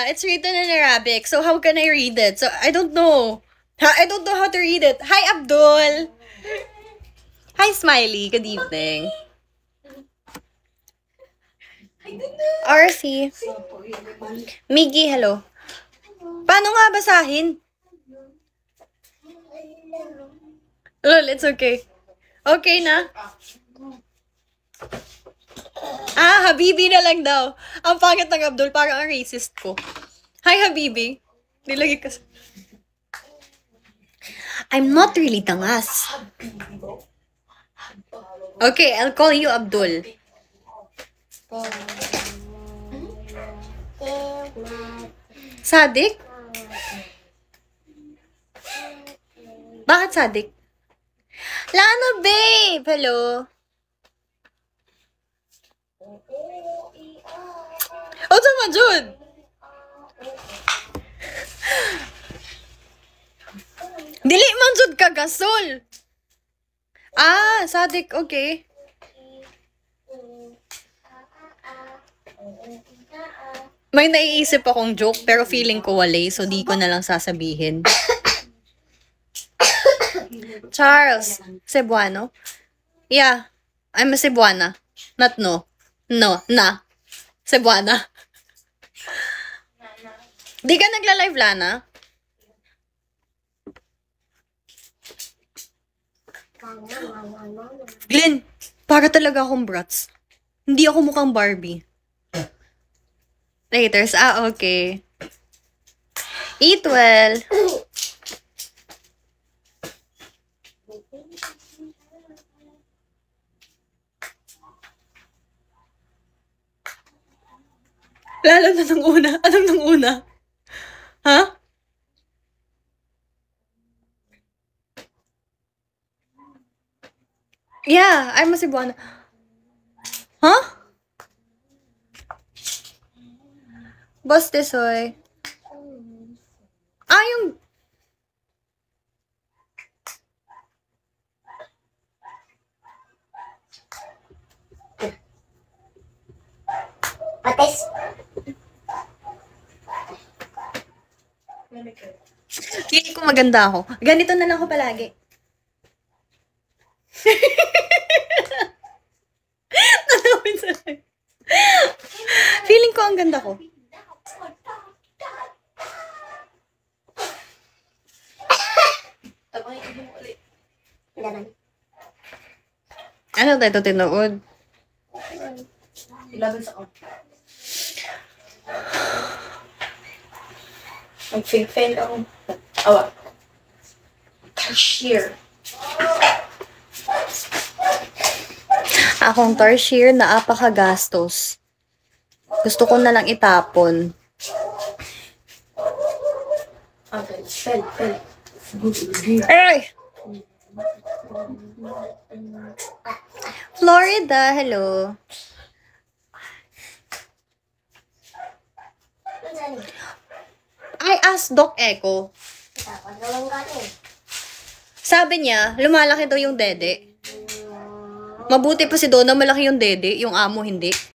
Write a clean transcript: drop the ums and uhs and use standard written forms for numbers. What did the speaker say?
It's written in Arabic, so how can I read it? So, I don't know. I don't know how to read it. Hi, Abdul! Hi, Smiley. Good evening. RC. Miggy, hello. Paano nga basahin? Lol, it's okay. Okay na? Habibi na lang daw. Ang pangit ng Abdul, parang ang racist ko. Hi, Habibi. Nilagay ka sa... I'm not really tangas. Okay, I'll call you Abdul. Sadik? Bakit Sadik? Lana, babe! Hello? O, tama, Jud! Dili man Jud ka gasol! Sadik, okay. May naiisip akong joke, pero feeling ko wala, so di ko na lang sasabihin. Charles, Cebuano? Yeah, I'm a Cebuana. Not no. No, na. Cebuana. Di ka nagla-live, Lana? Glenn, para talaga akong brats. Hindi ako mukhang Barbie. Laters, okay. Eat well. Lalo na nung una. Anong nung una? Ha? Yeah, I'm a Cebuana. Huh? Boss Tisoy. Yung... Patis. Feeling ko maganda ako. Ganito na lang ako palagi. Nanawin sa live. Feeling ko ang ganda ko. Ano tayo tinuod? Ilaban sa ako. Mag-fail ako. Awa. Cashier. Akong tarsier na apakagastos. Gusto ko na lang itapon. Okay, fail. Ay! Florida, hello. I asked Doc Echo. Sabi niya, lumalaki daw yung dede. Mabuti pa si Donna, malaki yung dede, yung amo hindi.